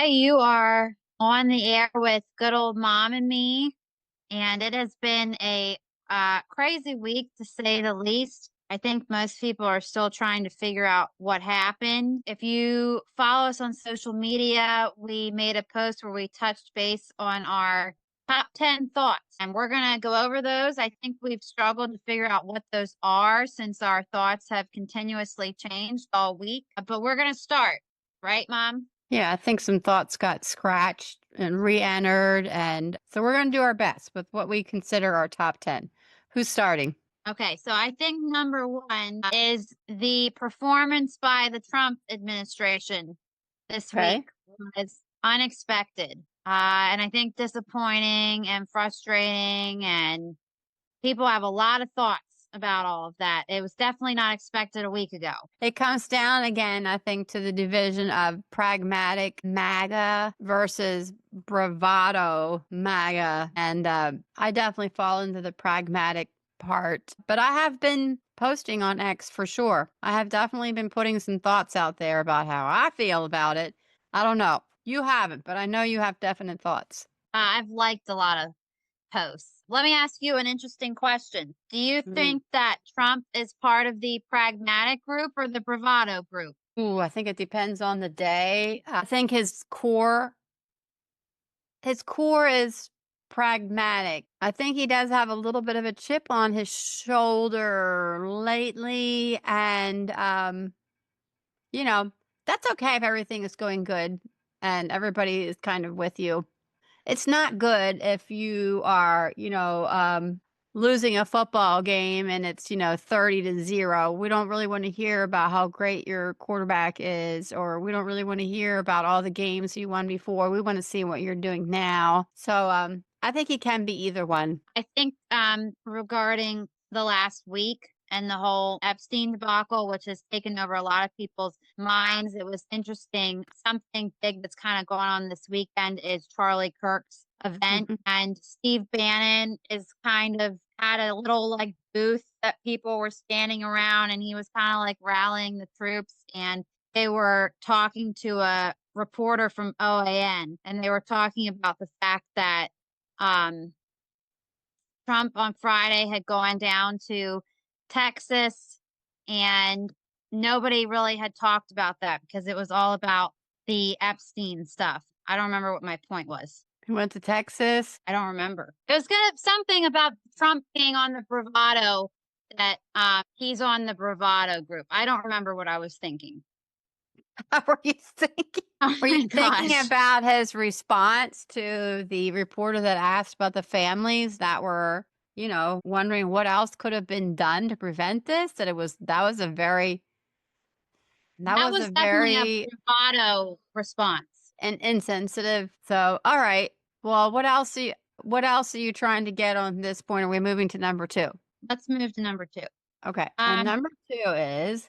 Hi, you are on the air with good old mom and me, and it has been a crazy week to say the least. I think most people are still trying to figure out what happened. If you follow us on social media, we made a post where we touched base on our top 10 thoughts, and we're going to go over those. I think we've struggled to figure out what those are since our thoughts have continuously changed all week, but we're going to start, right, Mom? Yeah, I think some thoughts got scratched and re-entered, and so we're going to do our best with what we consider our top 10. Who's starting? Okay, so I think number one is the performance by the Trump administration this week Okay. was unexpected. And I think disappointing and frustrating, and people have a lot of thoughts about all of that. It was definitely not expected a week ago. It comes down again, I think, to the division of pragmatic MAGA versus bravado MAGA. And I definitely fall into the pragmatic part. But I have been posting on X for sure. I have definitely been putting some thoughts out there about how I feel about it. I don't know. You haven't, but I know you have definite thoughts. I've liked a lot of posts. Let me ask you an interesting question. Do you think that Trump is part of the pragmatic group or the bravado group? Ooh, I think it depends on the day. I think his core is pragmatic. I think he does have a little bit of a chip on his shoulder lately, and you know, that's okay if everything is going good and everybody is kind of with you. It's not good if you are, losing a football game and it's, 30-0. We don't really want to hear about how great your quarterback is, or we don't really want to hear about all the games you won before. We want to see what you're doing now. So, I think he can be either one. I think regarding the last week and the whole Epstein debacle, which has taken over a lot of people's minds, it was interesting. Something big that's kind of going on this weekend is Charlie Kirk's event, Mhm. and Steve Bannon is kind of had a little like booth that people were standing around, and he was kind of like rallying the troops, and they were talking to a reporter from OAN, and they were talking about the fact that um Trump on Friday had gone down to Texas, and nobody really had talked about that because it was all about the Epstein stuff. I don't remember what my point was. He went to Texas. I don't remember. It was gonna something about Trump being on the bravado, that he's on the bravado group. I don't remember what I was thinking. What were you thinking? Oh Were you my thinking gosh. about his response to the reporter that asked about the families that were, wondering what else could have been done to prevent this? That That was a was definitely a very bravado response. insensitive. So, all right. Well, what else are you trying to get on this point? Are we moving to number 2? Let's move to number two. Okay. And Um, number 2 is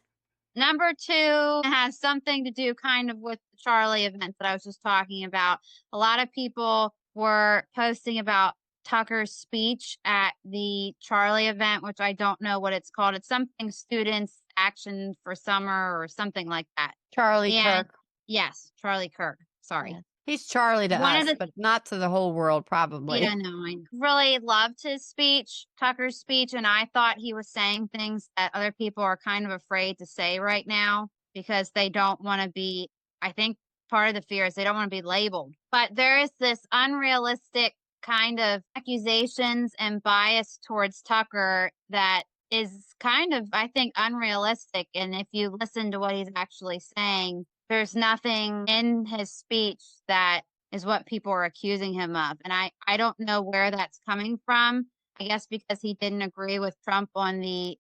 Number 2 has something to do kind of with the Charlie event that I was just talking about. A lot of people were posting about Tucker's speech at the Charlie event, which I don't know what it's called. It's something Students Action for Summer or something like that. Charlie And Kirk. yes, Charlie Kirk. Yeah. Sorry. He's Charlie to One of us, the but not to the whole world, Yeah, probably. no, I really loved his speech, Tucker's speech, and I thought he was saying things that other people are kind of afraid to say right now because they don't want to be, I think part of the fear is they don't want to be labeled. But there is this unrealistic kind of accusations and bias towards Tucker that is kind of, I think, unrealistic. And if you listen to what he's actually saying, there's nothing in his speech that is what people are accusing him of. And I don't know where that's coming from. I guess because he didn't agree with Trump on the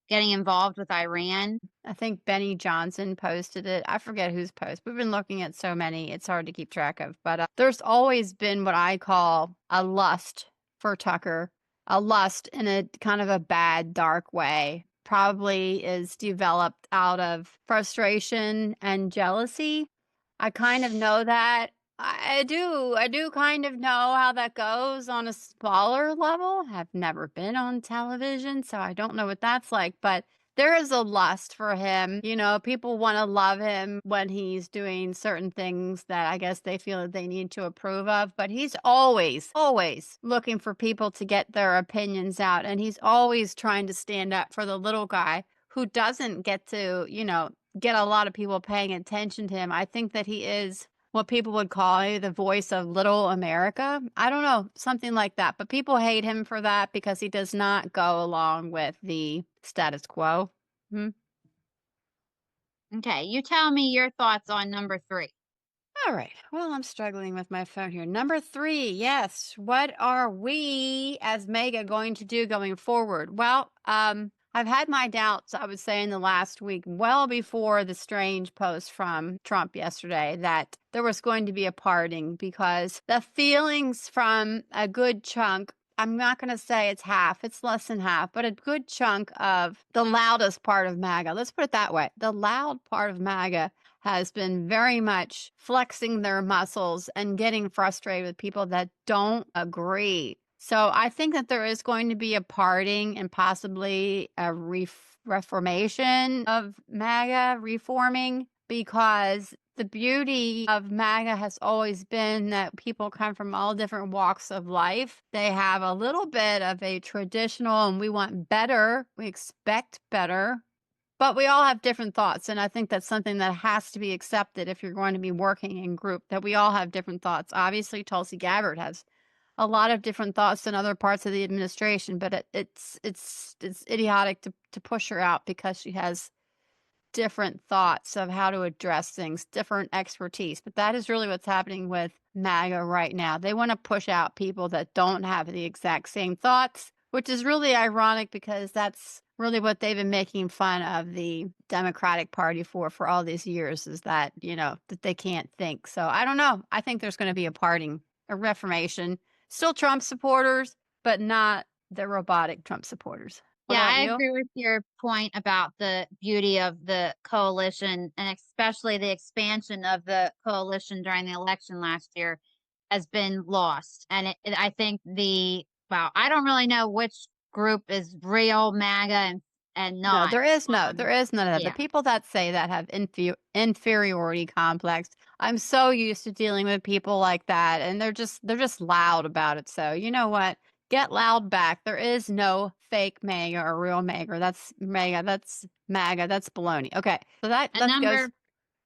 getting involved with Iran. I think Benny Johnson posted it. I forget whose post. We've been looking at so many, it's hard to keep track of. But there's always been what I call a lust for Tucker, a lust in a kind of a bad, dark way. Probably is developed out of frustration and jealousy. I kind of know that. I do kind of know how that goes on a smaller level. I've never been on television, so I don't know what that's like. But there is a lust for him. You know, people want to love him when he's doing certain things that I guess they feel that they need to approve of. But he's always, always looking for people to get their opinions out. And he's always trying to stand up for the little guy who doesn't get to, get a lot of people paying attention to him. I think that he is what people would call the voice of little America. I don't know, something like that. But people hate him for that because he does not go along with the status quo. Hmm. Okay, you tell me your thoughts on number 3. All right. Well, I'm struggling with my phone here. Number 3, yes. What are we as Mega going to do going forward? Well, I've had my doubts, I would say, in the last week, well before the strange post from Trump yesterday, that there was going to be a parting because the feelings from a good chunk, I'm not going to say it's half, it's less than half, but a good chunk of the loudest part of MAGA, let's put it that way, the loud part of MAGA has been very much flexing their muscles and getting frustrated with people that don't agree. So I think that there is going to be a parting and possibly a reformation of MAGA, reforming, because the beauty of MAGA has always been that people come from all different walks of life. They have a little bit of a traditional, and we want better, we expect better, but we all have different thoughts. And I think that's something that has to be accepted if you're going to be working in group, that we all have different thoughts. Obviously, Tulsi Gabbard has a lot of different thoughts than other parts of the administration, but it's idiotic to push her out because she has different thoughts of how to address things, different expertise. But that is really what's happening with MAGA right now. They want to push out people that don't have the exact same thoughts, which is really ironic because that's really what they've been making fun of the Democratic Party for all these years, is that, that they can't think. So I don't know. I think there's going to be a parting, a reformation. Still Trump supporters, but not the robotic Trump supporters. What Yeah, about I you? agree with your point about the beauty of the coalition, and especially the expansion of the coalition during the election last year has been lost. And I think well, I don't really know which group is real MAGA and No, not. there is none of that. The Yeah. people that say that have inferiority complex. I'm so used to dealing with people like that, and they're just loud about it. So you know what? Get loud back. There is no fake MAGA or real MAGA. That's MAGA. That's MAGA. That's baloney. Okay, so And that goes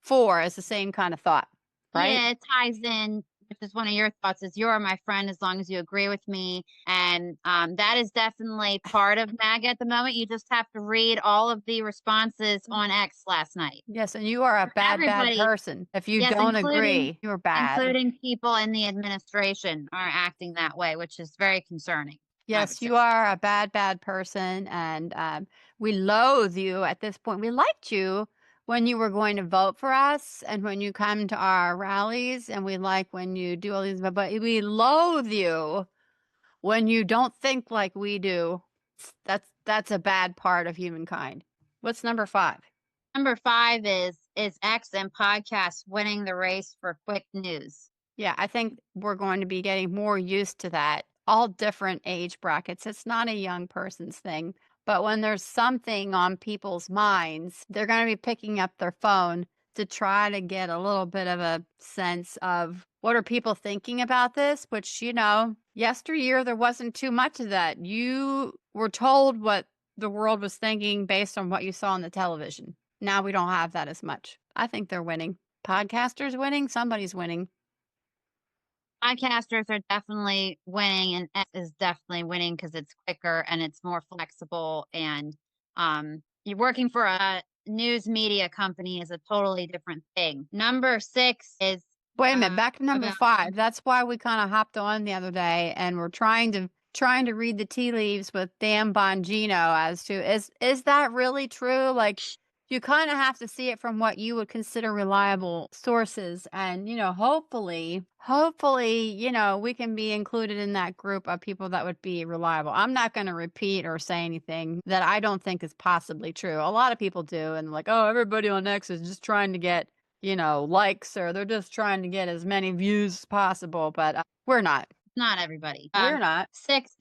4 is the same kind of thought, right? yeah, it ties in, which is one of your thoughts, is you're my friend as long as you agree with me. And that is definitely part of MAGA at the moment. You just have to read all of the responses on X last night. Yes, and you are a bad Everybody, person. If you yes, don't including agree, you're bad. including people in the administration are acting that way, which is very concerning, I would Yes, say. you are a bad person, and we loathe you at this point. We liked you when you were going to vote for us and when you come to our rallies, and we like when you do all these, but we loathe you when you don't think like we do. That's a bad part of humankind. What's number 5? Number 5 is X and podcasts winning the race for quick news. Yeah, I think we're going to be getting more used to that. All different age brackets. It's not a young person's thing. But when there's something on people's minds, they're going to be picking up their phone to try to get a little bit of a sense of what are people thinking about this, which, yesteryear there wasn't too much of that. You were told what the world was thinking based on what you saw on the television. Now we don't have that as much. I think they're winning. Podcasters winning, somebody's winning. Podcasters are definitely winning, and X is definitely winning because it's quicker and it's more flexible. And you're working for a news media company is a totally different thing. Number 6 is Wait a minute, back to number about 5. That's why we kinda hopped on the other day, and we're trying to read the tea leaves with Dan Bongino as to is that really true? Like, you kinda have to see it from what you would consider reliable sources, and, hopefully, we can be included in that group of people that would be reliable. I'm not gonna repeat or say anything that I don't think is possibly true. A lot of people do, and like, "Oh, everybody on X is just trying to get likes, or they're just trying to get as many views as possible," but we're not. not everybody. We're not. 6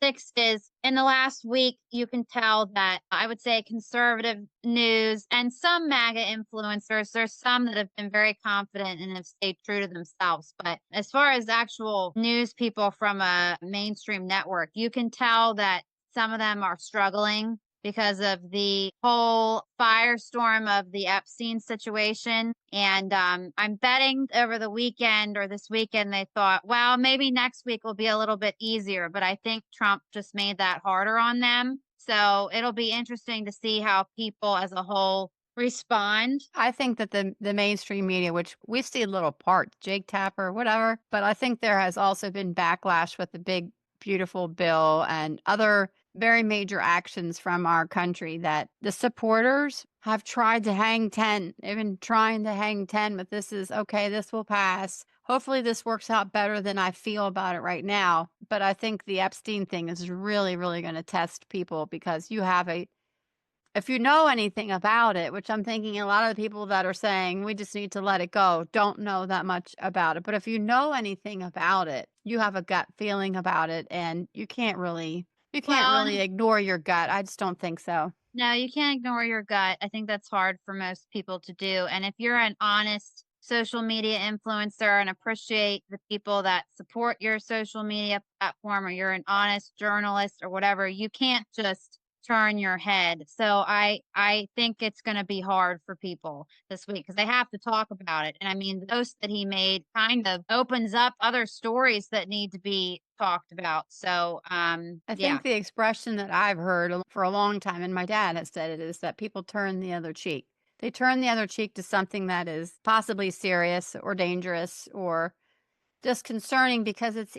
Six is in the last week, you can tell that I would say conservative news and some MAGA influencers, there's some that have been very confident and have stayed true to themselves. But as far as actual news people from a mainstream network, you can tell that some of them are struggling because of the whole firestorm of the Epstein situation. And I'm betting over the weekend or this weekend, they thought, well, maybe next week will be a little bit easier. But I think Trump just made that harder on them. So it'll be interesting to see how people as a whole respond. I think that the mainstream media, which we see little parts, Jake Tapper, whatever, but I think there has also been backlash with the big, beautiful bill and other very major actions from our country that the supporters have tried to hang 10. They've been trying to hang 10, but this is okay, this will pass. Hopefully, this works out better than I feel about it right now. But I think the Epstein thing is really, really going to test people because you have if you know anything about it, which I'm thinking a lot of the people that are saying we just need to let it go don't know that much about it. But if you know anything about it, you have a gut feeling about it and you can't Well, really ignore your gut. I just don't think so. no, you can't ignore your gut. I think that's hard for most people to do. And if you're an honest social media influencer and appreciate the people that support your social media platform, or you're an honest journalist or whatever, you can't just turn your head. So I think it's going to be hard for people this week because they have to talk about it. And I mean, the post that he made kind of opens up other stories that need to be talked about. So I yeah. think the expression that I've heard for a long time, and my dad has said it, is that people turn the other cheek. They turn the other cheek to something that is possibly serious or dangerous or just concerning because it's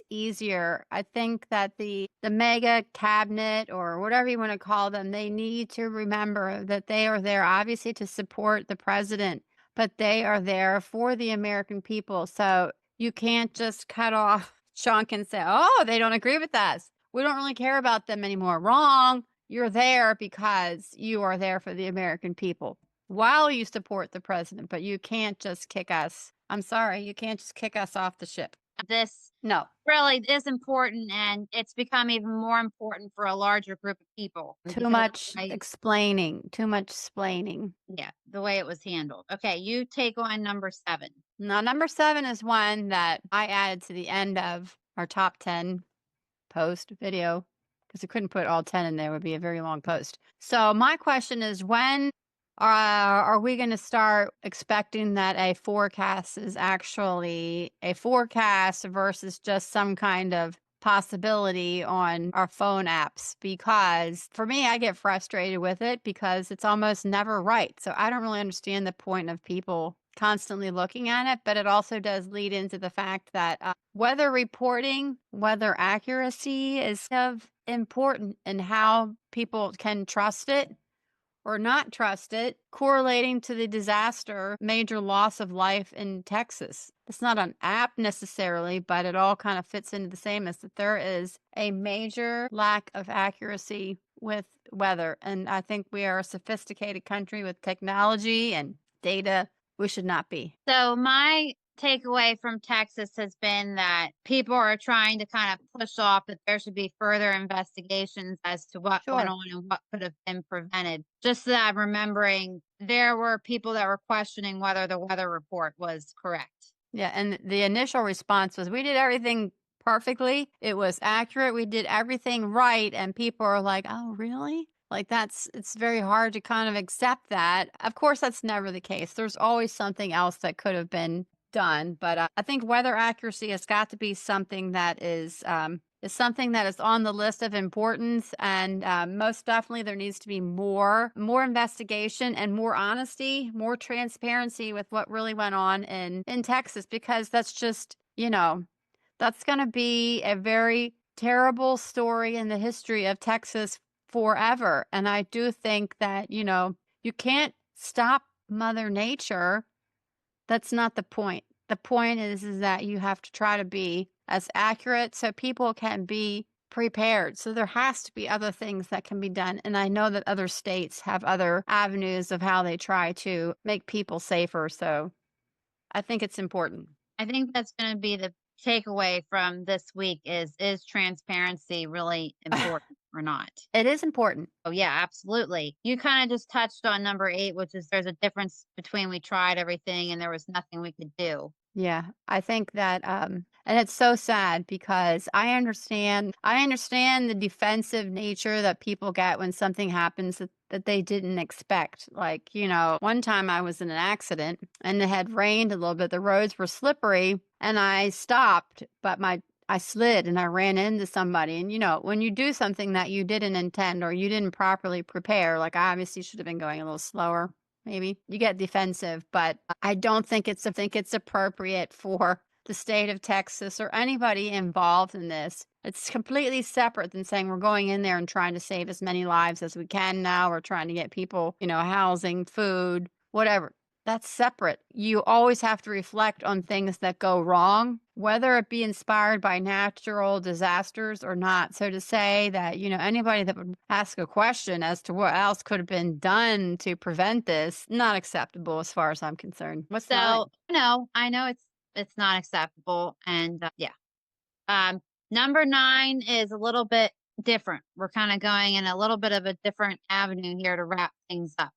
easier. I think that the mega cabinet or whatever you want to call them, they need to remember that they are there obviously to support the president, but they are there for the American people. So you can't just cut off chunk and say, "Oh, they don't agree with us. We don't really care about them anymore." Wrong. You're there because you are there for the American people while you support the president, but you can't just kick us. I'm sorry, you can't just kick us off the ship. This No, really is important, and it's become even more important for a larger group of people too because of much the way, explaining, too much splaining. yeah, the way it was handled. Okay, you take on number 7. Now, number 7 is one that I added to the end of our top 10 post video because I couldn't put all 10 in there. It would be a very long post. So my question is when are we going to start expecting that a forecast is actually a forecast versus just some kind of possibility on our phone apps? Because for me, I get frustrated with it because it's almost never right. So I don't really understand the point of people constantly looking at it, but it also does lead into the fact that weather reporting, weather accuracy is of important in how people can trust it or not trust it, correlating to the disaster, major loss of life in Texas. It's not an app necessarily, but it all kind of fits into the same as that there is a major lack of accuracy with weather. And I think we are a sophisticated country with technology and data. We should not be. So my takeaway from Texas has been that people are trying to kind of push off that there should be further investigations as to what went Sure. on and what could have been prevented. Just so that I'm remembering, there were people that were questioning whether the weather report was correct. Yeah, and the initial response was, "We did everything perfectly. It was accurate. We did everything right." And people are like, "Oh, really?" Like it's very hard to kind of accept that. Of course, that's never the case. There's always something else that could have been done, but I think weather accuracy has got to be something that is something that is on the list of importance, and most definitely there needs to be more investigation and more honesty, more transparency with what really went on in Texas, because that's just that's going to be a very terrible story in the history of Texas forever. And I do think that you can't stop Mother Nature. That's not the point. The point is that you have to try to be as accurate so people can be prepared. So there has to be other things that can be done. And I know that other states have other avenues of how they try to make people safer. So I think it's important. I think that's going to be the takeaway from this week is transparency really important or not? It is important. Oh yeah, absolutely. You kind of just touched on number 8, which is there's a difference between we tried everything and there was nothing we could do. Yeah, I think that, and it's so sad because I understand the defensive nature that people get when something happens that they didn't expect. Like, one time I was in an accident and it had rained a little bit. The roads were slippery and I stopped, but I slid and I ran into somebody. And when you do something that you didn't intend or you didn't properly prepare, like I obviously should have been going a little slower. Maybe you get defensive, but I don't think it's appropriate for the state of Texas or anybody involved in this. It's completely separate than saying we're going in there and trying to save as many lives as we can now. We're trying to get people, housing, food, whatever. That's separate. You always have to reflect on things that go wrong, whether it be inspired by natural disasters or not. So to say that, anybody that would ask a question as to what else could have been done to prevent this, not acceptable as far as I'm concerned. What's nine? So, no, I know it's not acceptable and yeah. Um Number 9 is a little bit different. We're kind of going in a little bit of a different avenue here to wrap things up.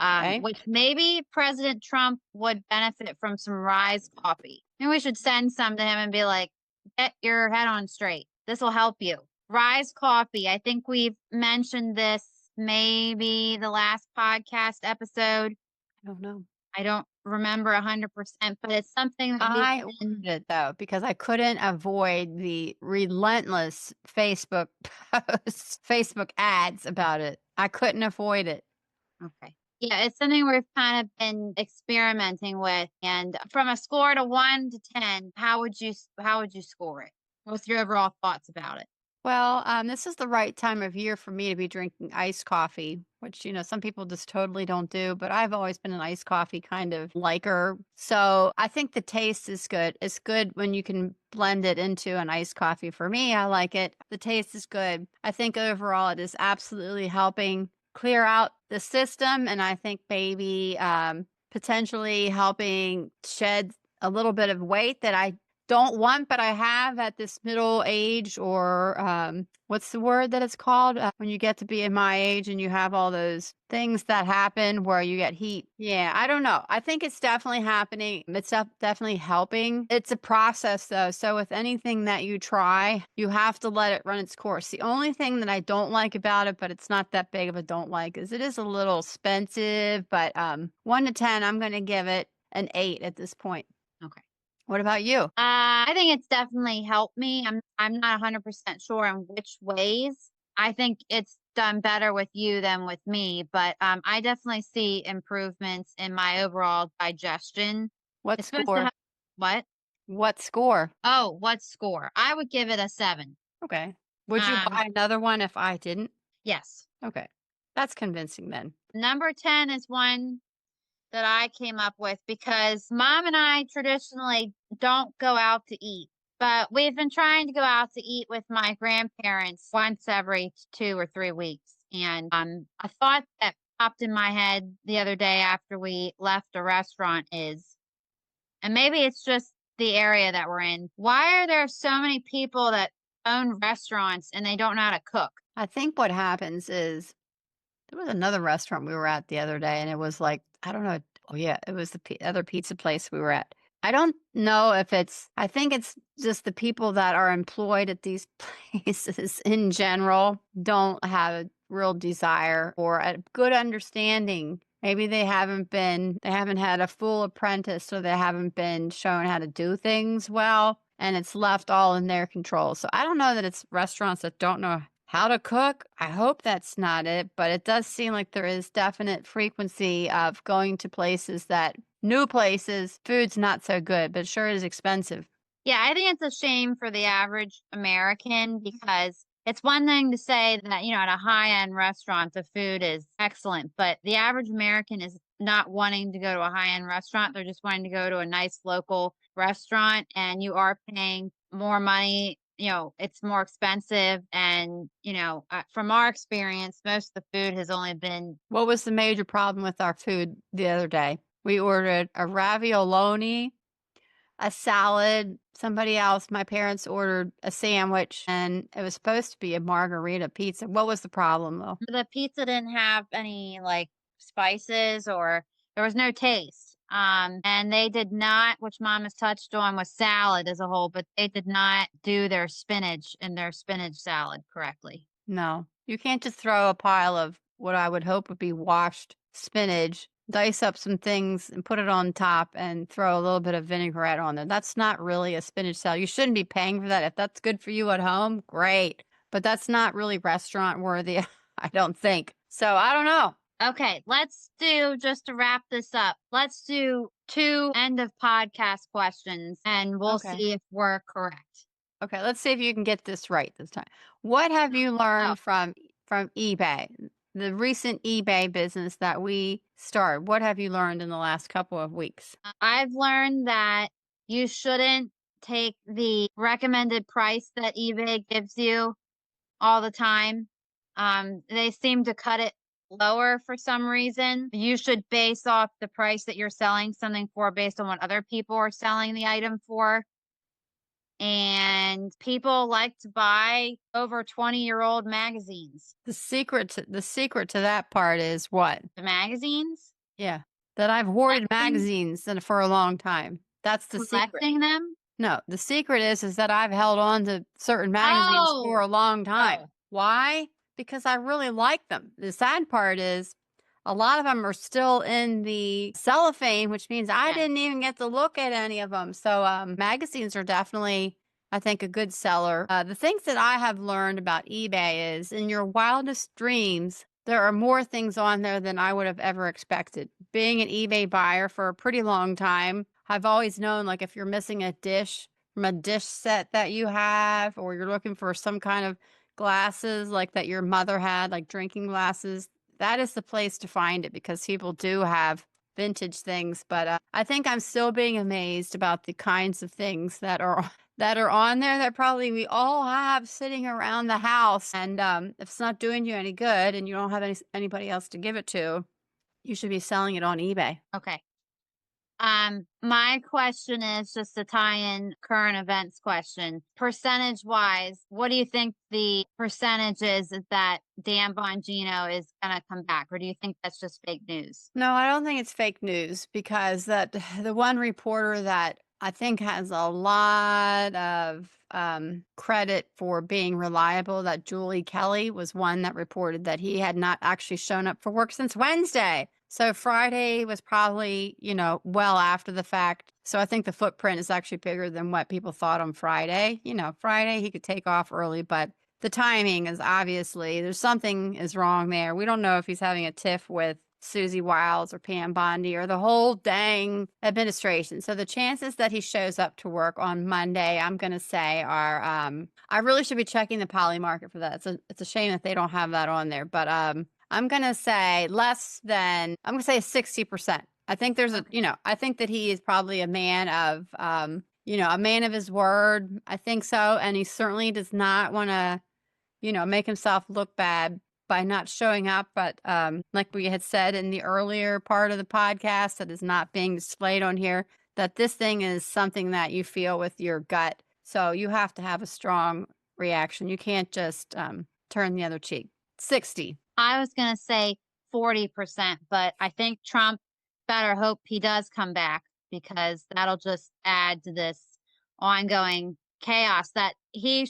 Okay. Which maybe President Trump would benefit from some Rise coffee. Maybe we should send some to him and be like, get your head on straight. This will help you. Rise coffee. I think we've mentioned this maybe the last podcast episode. I don't know. I don't remember 100%, but it's something that we've I been. ordered it though because I couldn't avoid the relentless Facebook posts, Facebook ads about it. I couldn't avoid it. Okay. Yeah, it's something we've kind of been experimenting with. And from a score to 1 to 10, how would you score it? What's your overall thoughts about it? Well, this is the right time of year for me to be drinking iced coffee, which, some people just totally don't do, but I've always been an iced coffee kind of liker. So I think the taste is good. It's good when you can blend it into an iced coffee. For me, I like it. The taste is good. I think overall it is absolutely helping clear out the system. And I think maybe potentially helping shed a little bit of weight that I don't want, but I have at this middle age, or what's the word that it's called when you get to be in my age and you have all those things that happen where you get heat. Yeah, I don't know. I think it's definitely happening. It's definitely helping. It's a process though. So with anything that you try, you have to let it run its course. The only thing that I don't like about it, but it's not that big of a don't like, is it is a little expensive, but 1 to 10, I'm going to give it an 8 at this point. Okay. What about you? I think it's definitely helped me. I'm not 100% sure in which ways. I think it's done better with you than with me, but I definitely see improvements in my overall digestion. What It's supposed to score? have what? What score? Oh, what score? I would give it a 7. Okay. Would you Um, buy another one if I didn't? yes. Okay. That's convincing then. Number 10 is one that I came up with because mom and I traditionally don't go out to eat, but we've been trying to go out to eat with my grandparents once every 2 or 3 weeks. And a thought that popped in my head the other day after we left a restaurant is, and maybe it's just the area that we're in, why are there so many people that own restaurants and they don't know how to cook? I think what happens is there was another restaurant we were at the other day and it was like, I don't know. Oh yeah, it was the other pizza place we were at. I don't know if I think it's just the people that are employed at these places in general don't have a real desire or a good understanding. Maybe they haven't had a full apprentice or they haven't been shown how to do things well and it's left all in their control. So I don't know that it's restaurants that don't know how to cook. I hope that's not it, but it does seem like there is definite frequency of going to places that new places, food's not so good, but sure is expensive. Yeah, I think it's a shame for the average American because it's one thing to say that, at a high-end restaurant, the food is excellent, but the average American is not wanting to go to a high-end restaurant. They're just wanting to go to a nice local restaurant, and you are paying more money. It's more expensive. And, from our experience, most of the food has only been. What was the major problem with our food the other day? We ordered a ravioloni, a salad. Somebody else, my parents ordered a sandwich, and it was supposed to be a margarita pizza. What was the problem, though? The pizza didn't have any, like, spices, or there was no taste. And they did not, which mom has touched on, with salad as a whole, but they did not do their spinach in their spinach salad correctly. No, you can't just throw a pile of what I would hope would be washed spinach, dice up some things and put it on top and throw a little bit of vinaigrette on there. That's not really a spinach salad. You shouldn't be paying for that. If that's good for you at home, great. But that's not really restaurant worthy, I don't think. So I don't know. Okay, let's do, just to wrap this up, let's do 2 end of podcast questions, and we'll Okay. see if we're correct. Okay, let's see if you can get this right this time. What have you Oh, learned from eBay? The recent eBay business that we started. What have you learned in the last couple of weeks? I've learned that you shouldn't take the recommended price that eBay gives you all the time. They seem to cut it lower for some reason. You should base off the price that you're selling something for based on what other people are selling the item for. And people like to buy over 20-year-old magazines. The secret to that part is what? The magazines? Yeah, that I've hoarded Collecting, magazines for a long time. That's the secret. collecting them? No, the secret is that I've held on to certain magazines for Oh, a long time. oh, Why? Because I really like them. The sad part is a lot of them are still in the cellophane, which means I yeah. didn't even get to look at any of them. So magazines are definitely, I think, a good seller. The things that I have learned about eBay is in your wildest dreams, there are more things on there than I would have ever expected. Being an eBay buyer for a pretty long time, I've always known, like, if you're missing a dish from a dish set that you have, or you're looking for some kind of glasses like that your mother had, like drinking glasses, that is the place to find it because people do have vintage things. But I think I'm still being amazed about the kinds of things that are that are on there that probably we all have sitting around the house. And if it's not doing you any good and you don't have anybody else to give it to, you should be selling it on eBay. Okay. My question is just to tie in current events question. Percentage wise, what do you think the percentage is that Dan Bongino is gonna come back, or do you think that's just fake news? No, I don't think it's fake news because that the one reporter that I think has a lot of credit for being reliable, that Julie Kelly was one that reported that he had not actually shown up for work since Wednesday. So Friday was probably, well after the fact. So I think the footprint is actually bigger than what people thought on Friday. Friday he could take off early, but the timing is obviously there's something is wrong there. We don't know if he's having a tiff with Susie Wiles or Pam Bondi or the whole dang administration. So the chances that he shows up to work on Monday, I'm going to say are, I really should be checking the poly market for that. It's a shame that they don't have that on there, but I'm going to say I'm going to say 60%. I think I think that he is probably a man of, a man of his word. I think so. And he certainly does not want to, make himself look bad by not showing up. But like we had said in the earlier part of the podcast that is not being displayed on here, that this thing is something that you feel with your gut. So you have to have a strong reaction. You can't just turn the other cheek. 60. I was gonna say 40%, but I think Trump better hope he does come back, because that'll just add to this ongoing chaos that he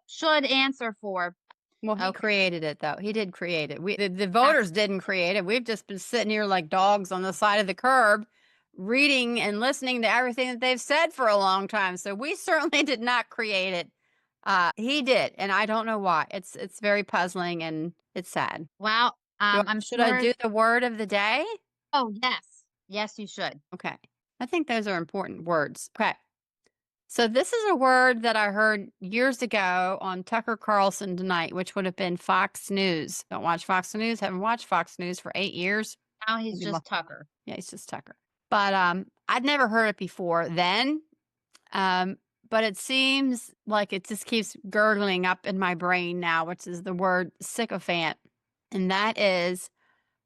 should answer for. Well, he Okay. created it, though. He did create it. The voters didn't create it. We've just been sitting here like dogs on the side of the curb, reading and listening to everything that they've said for a long time. So we certainly did not create it. He did, and I don't know why. It's very puzzling and it's sad. Well, I'm Should I sure. do the word of the day? Oh, yes. Yes, you should. Okay. I think those are important words. Okay. So this is a word that I heard years ago on Tucker Carlson Tonight, which would have been Fox News. Don't watch Fox News. Haven't watched Fox News for 8 years. Now he's Maybe more. just Tucker. Yeah, he's just Tucker. But I'd never heard it before then. But it seems like it just keeps gurgling up in my brain now, which is the word sycophant. And that is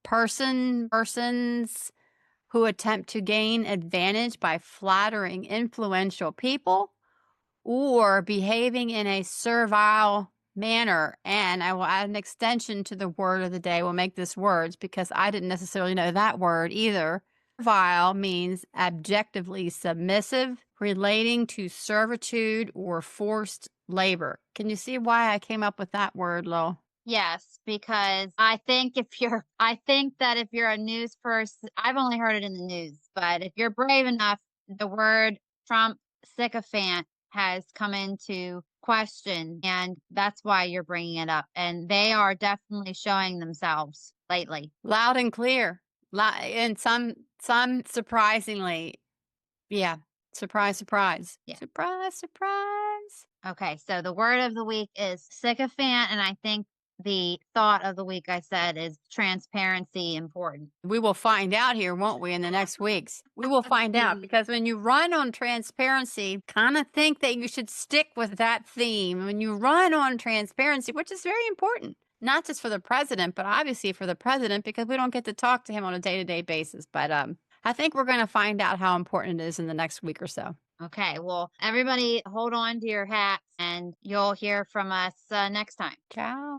persons who attempt to gain advantage by flattering influential people or behaving in a servile manner. And I will add an extension to the word of the day. We'll make this words because I didn't necessarily know that word either. Servile means objectively submissive, relating to servitude or forced labor. Can you see why I came up with that word, Lo? Yes, because I think that if you're a news person, I've only heard it in the news, but if you're brave enough, the word Trump sycophant has come into question, and that's why you're bringing it up. And they are definitely showing themselves lately. Loud and clear. And some surprisingly, yeah. Surprise, surprise. Yeah. Surprise, surprise. Okay, so the word of the week is sycophant, and I think the thought of the week I said is transparency important. We will find out here, won't we, in the next weeks? We will find out because when you run on transparency, kind of think that you should stick with that theme. When you run on transparency, which is very important, not just for the president, but obviously for the president because we don't get to talk to him on a day-to-day basis. But I think we're going to find out how important it is in the next week or so. Okay, well, everybody hold on to your hats and you'll hear from us next time. Ciao.